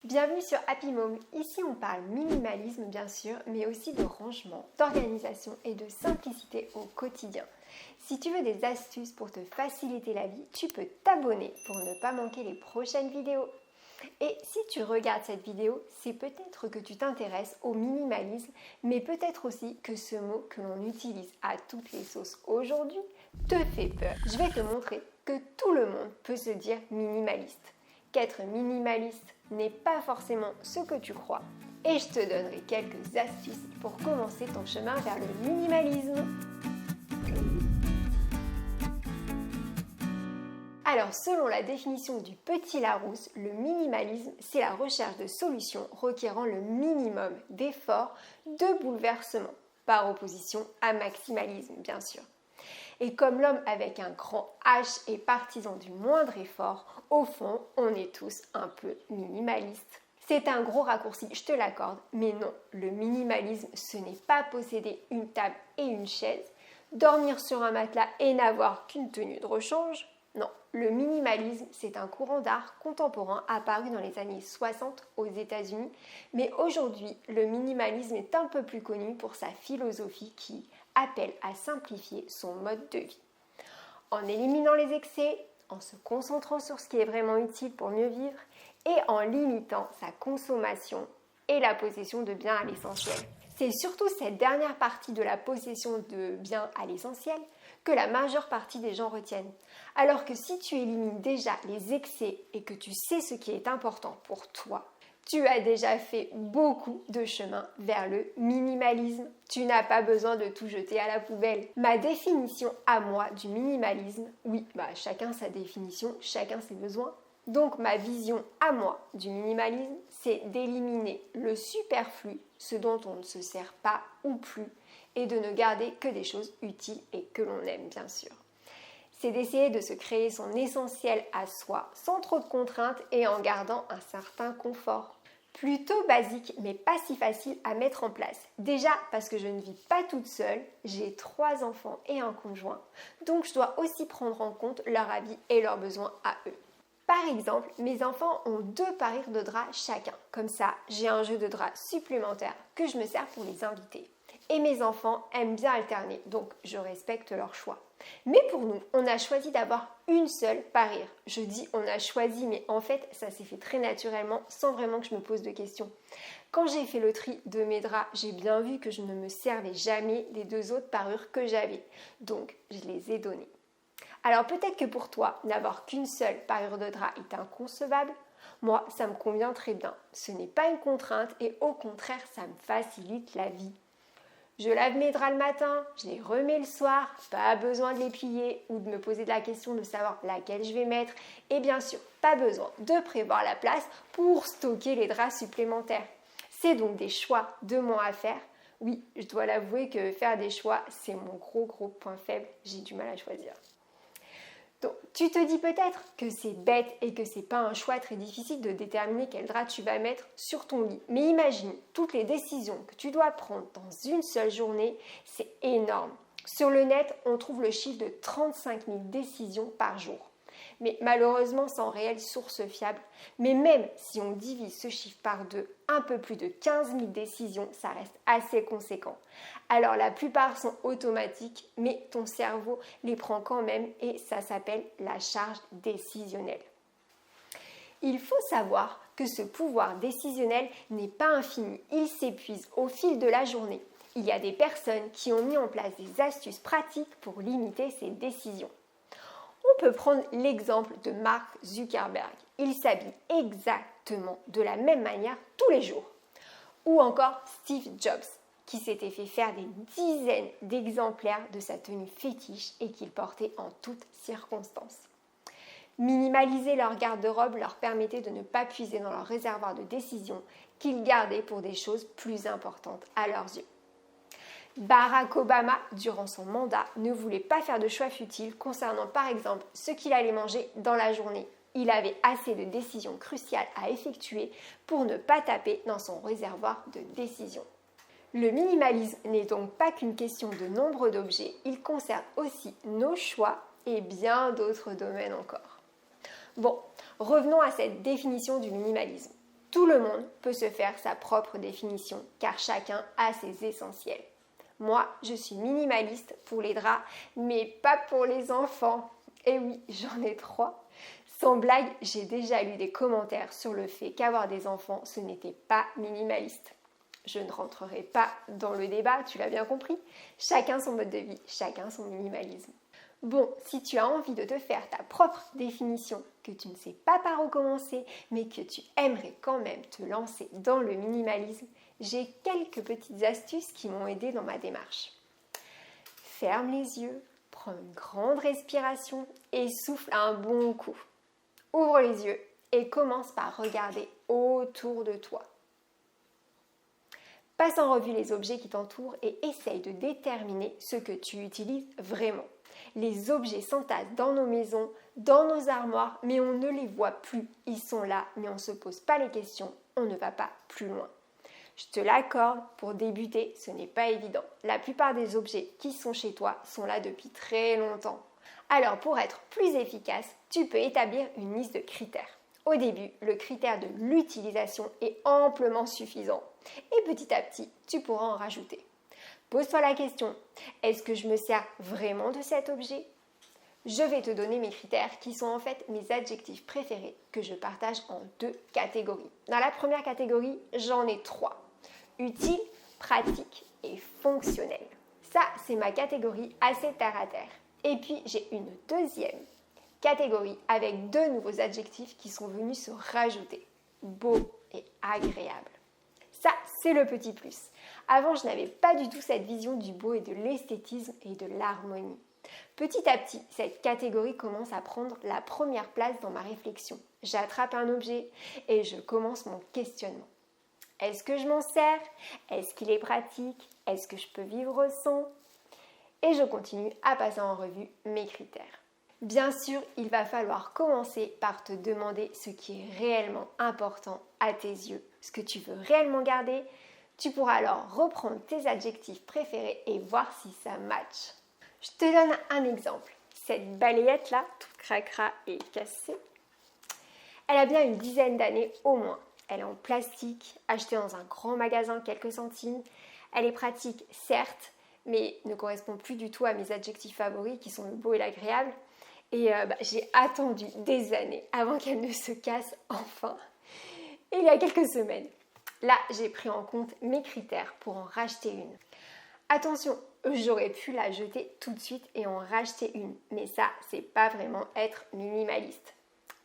Bienvenue sur Happy Mom. Ici on parle minimalisme bien sûr, mais aussi de rangement, d'organisation et de simplicité au quotidien. Si tu veux des astuces pour te faciliter la vie, tu peux t'abonner pour ne pas manquer les prochaines vidéos. Et si tu regardes cette vidéo, c'est peut-être que tu t'intéresses au minimalisme, mais peut-être aussi que ce mot que l'on utilise à toutes les sauces aujourd'hui te fait peur. Je vais te montrer que tout le monde peut se dire minimaliste. Qu'être minimaliste n'est pas forcément ce que tu crois. Et je te donnerai quelques astuces pour commencer ton chemin vers le minimalisme. Alors, selon la définition du Petit Larousse, le minimalisme, c'est la recherche de solutions requérant le minimum d'efforts, de bouleversements, par opposition à maximalisme, bien sûr. Et comme l'homme avec un grand H est partisan du moindre effort, au fond, on est tous un peu minimalistes. C'est un gros raccourci, je te l'accorde, mais non, le minimalisme, ce n'est pas posséder une table et une chaise, dormir sur un matelas et n'avoir qu'une tenue de rechange. Non, le minimalisme, c'est un courant d'art contemporain apparu dans les années 60 aux États-Unis, mais aujourd'hui, le minimalisme est un peu plus connu pour sa philosophie qui appelle à simplifier son mode de vie. En éliminant les excès, en se concentrant sur ce qui est vraiment utile pour mieux vivre et en limitant sa consommation et la possession de biens à l'essentiel. C'est surtout cette dernière partie de la possession de biens à l'essentiel que la majeure partie des gens retiennent. Alors que si tu élimines déjà les excès et que tu sais ce qui est important pour toi, tu as déjà fait beaucoup de chemin vers le minimalisme. Tu n'as pas besoin de tout jeter à la poubelle. Ma définition à moi du minimalisme, oui, chacun sa définition, chacun ses besoins. Donc ma vision à moi du minimalisme, c'est d'éliminer le superflu, ce dont on ne se sert pas ou plus, et de ne garder que des choses utiles et que l'on aime bien sûr. C'est d'essayer de se créer son essentiel à soi, sans trop de contraintes et en gardant un certain confort. Plutôt basique, mais pas si facile à mettre en place. Déjà parce que je ne vis pas toute seule, j'ai 3 enfants et un conjoint, donc je dois aussi prendre en compte leur avis et leurs besoins à eux. Par exemple, mes enfants ont 2 parures de drap chacun. Comme ça, j'ai un jeu de drap supplémentaire que je me sers pour les invités. Et mes enfants aiment bien alterner, donc je respecte leur choix. Mais pour nous, on a choisi d'avoir une seule parure. Je dis on a choisi, mais en fait, ça s'est fait très naturellement, sans vraiment que je me pose de questions. Quand j'ai fait le tri de mes draps, j'ai bien vu que je ne me servais jamais des 2 autres parures que j'avais. Donc, je les ai données. Alors peut-être que pour toi, n'avoir qu'une seule parure de drap est inconcevable. Moi, ça me convient très bien. Ce n'est pas une contrainte et au contraire, ça me facilite la vie. Je lave mes draps le matin, je les remets le soir, pas besoin de les plier ou de me poser la question de savoir laquelle je vais mettre. Et bien sûr, pas besoin de prévoir la place pour stocker les draps supplémentaires. C'est donc des choix de moins à faire. Oui, je dois l'avouer que faire des choix, c'est mon gros point faible. J'ai du mal à choisir. Donc, tu te dis peut-être que c'est bête et que c'est pas un choix très difficile de déterminer quel drap tu vas mettre sur ton lit. Mais imagine toutes les décisions que tu dois prendre dans une seule journée, c'est énorme. Sur le net, on trouve le chiffre de 35 000 décisions par jour. Mais malheureusement, sans réelle source fiable. Mais même si on divise ce chiffre par 2, un peu plus de 15 000 décisions, ça reste assez conséquent. Alors la plupart sont automatiques, mais ton cerveau les prend quand même et ça s'appelle la charge décisionnelle. Il faut savoir que ce pouvoir décisionnel n'est pas infini, il s'épuise au fil de la journée. Il y a des personnes qui ont mis en place des astuces pratiques pour limiter ces décisions. On peut prendre l'exemple de Mark Zuckerberg. Il s'habille exactement de la même manière tous les jours. Ou encore Steve Jobs, qui s'était fait faire des dizaines d'exemplaires de sa tenue fétiche et qu'il portait en toutes circonstances. Minimaliser leur garde-robe leur permettait de ne pas puiser dans leur réservoir de décision qu'ils gardaient pour des choses plus importantes à leurs yeux. Barack Obama, durant son mandat, ne voulait pas faire de choix futiles concernant par exemple ce qu'il allait manger dans la journée. Il avait assez de décisions cruciales à effectuer pour ne pas taper dans son réservoir de décisions. Le minimalisme n'est donc pas qu'une question de nombre d'objets, il concerne aussi nos choix et bien d'autres domaines encore. Bon, revenons à cette définition du minimalisme. Tout le monde peut se faire sa propre définition car chacun a ses essentiels. Moi, je suis minimaliste pour les draps, mais pas pour les enfants. Et oui, j'en ai 3. Sans blague, j'ai déjà lu des commentaires sur le fait qu'avoir des enfants, ce n'était pas minimaliste. Je ne rentrerai pas dans le débat, tu l'as bien compris. Chacun son mode de vie, chacun son minimalisme. Bon, si tu as envie de te faire ta propre définition, que tu ne sais pas par où commencer, mais que tu aimerais quand même te lancer dans le minimalisme, j'ai quelques petites astuces qui m'ont aidé dans ma démarche. Ferme les yeux, prends une grande respiration et souffle un bon coup. Ouvre les yeux et commence par regarder autour de toi. Passe en revue les objets qui t'entourent et essaye de déterminer ce que tu utilises vraiment. Les objets s'entassent dans nos maisons, dans nos armoires, mais on ne les voit plus. Ils sont là, mais on ne se pose pas les questions, on ne va pas plus loin. Je te l'accorde, pour débuter, ce n'est pas évident. La plupart des objets qui sont chez toi sont là depuis très longtemps. Alors pour être plus efficace, tu peux établir une liste de critères. Au début, le critère de l'utilisation est amplement suffisant. Et petit à petit, tu pourras en rajouter. Pose-toi la question, est-ce que je me sers vraiment de cet objet ? Je vais te donner mes critères qui sont en fait mes adjectifs préférés que je partage en 2 catégories. Dans la première catégorie, j'en ai 3. Utile, pratique et fonctionnel. Ça, c'est ma catégorie assez terre à terre. Et puis, j'ai une deuxième catégorie avec 2 nouveaux adjectifs qui sont venus se rajouter. Beau et agréable. Ça, c'est le petit plus. Avant, je n'avais pas du tout cette vision du beau et de l'esthétisme et de l'harmonie. Petit à petit, cette catégorie commence à prendre la première place dans ma réflexion. J'attrape un objet et je commence mon questionnement. Est-ce que je m'en sers ? Est-ce qu'il est pratique ? Est-ce que je peux vivre sans ? Et je continue à passer en revue mes critères. Bien sûr, il va falloir commencer par te demander ce qui est réellement important à tes yeux, ce que tu veux réellement garder. Tu pourras alors reprendre tes adjectifs préférés et voir si ça match. Je te donne un exemple. Cette balayette-là, toute cracra et cassée, elle a bien une dizaine d'années au moins. Elle est en plastique, achetée dans un grand magasin quelques centimes. Elle est pratique, certes, mais ne correspond plus du tout à mes adjectifs favoris qui sont le beau et l'agréable. Et j'ai attendu des années avant qu'elle ne se casse enfin. Et il y a quelques semaines, là, j'ai pris en compte mes critères pour en racheter une. Attention, j'aurais pu la jeter tout de suite et en racheter une. Mais ça, c'est pas vraiment être minimaliste.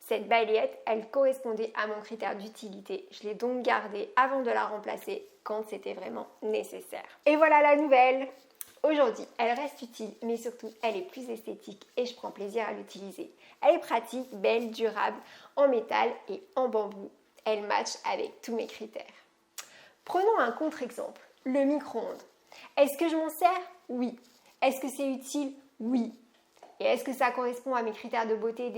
Cette balayette, elle correspondait à mon critère d'utilité. Je l'ai donc gardée avant de la remplacer quand c'était vraiment nécessaire. Et voilà la nouvelle! Aujourd'hui, elle reste utile, mais surtout, elle est plus esthétique et je prends plaisir à l'utiliser. Elle est pratique, belle, durable, en métal et en bambou. Elle match avec tous mes critères. Prenons un contre-exemple, le micro-ondes. Est-ce que je m'en sers ? Oui. Est-ce que c'est utile ? Oui. Et est-ce que ça correspond à mes critères de beauté,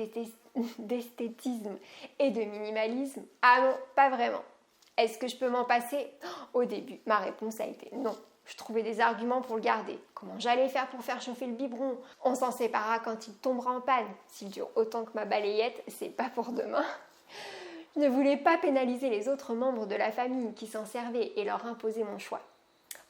d'esthétisme et de minimalisme ? Ah non, pas vraiment. Est-ce que je peux m'en passer ? Au début, ma réponse a été non. Je trouvais des arguments pour le garder. Comment j'allais faire pour faire chauffer le biberon ? On s'en séparera quand il tombera en panne. S'il dure autant que ma balayette, c'est pas pour demain. Je ne voulais pas pénaliser les autres membres de la famille qui s'en servaient et leur imposer mon choix.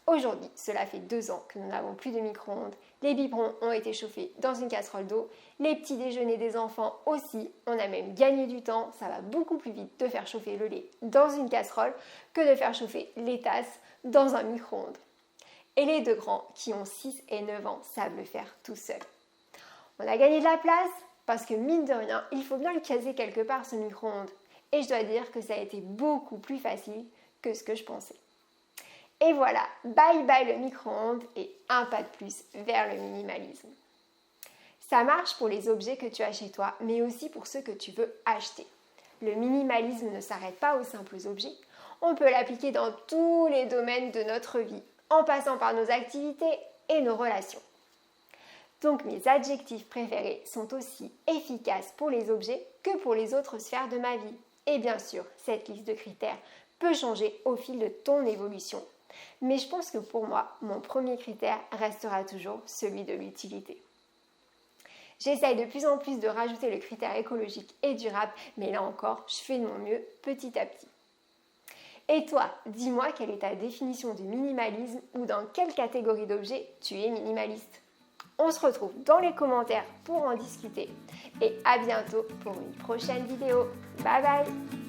Aujourd'hui, cela fait 2 ans que nous n'avons plus de micro-ondes. Les biberons ont été chauffés dans une casserole d'eau. Les petits déjeuners des enfants aussi. On a même gagné du temps. Ça va beaucoup plus vite de faire chauffer le lait dans une casserole que de faire chauffer les tasses dans un micro-ondes. Et les 2 grands, qui ont 6 et 9 ans, savent le faire tout seuls. On a gagné de la place parce que mine de rien, il faut bien le caser quelque part ce micro-ondes. Et je dois dire que ça a été beaucoup plus facile que ce que je pensais. Et voilà, bye bye le micro-ondes et un pas de plus vers le minimalisme. Ça marche pour les objets que tu as chez toi, mais aussi pour ceux que tu veux acheter. Le minimalisme ne s'arrête pas aux simples objets. On peut l'appliquer dans tous les domaines de notre vie, en passant par nos activités et nos relations. Donc mes adjectifs préférés sont aussi efficaces pour les objets que pour les autres sphères de ma vie. Et bien sûr, cette liste de critères peut changer au fil de ton évolution. Mais je pense que pour moi, mon premier critère restera toujours celui de l'utilité. J'essaye de plus en plus de rajouter le critère écologique et durable, mais là encore, je fais de mon mieux petit à petit. Et toi, dis-moi quelle est ta définition du minimalisme ou dans quelle catégorie d'objets tu es minimaliste. On se retrouve dans les commentaires pour en discuter et à bientôt pour une prochaine vidéo. Bye bye!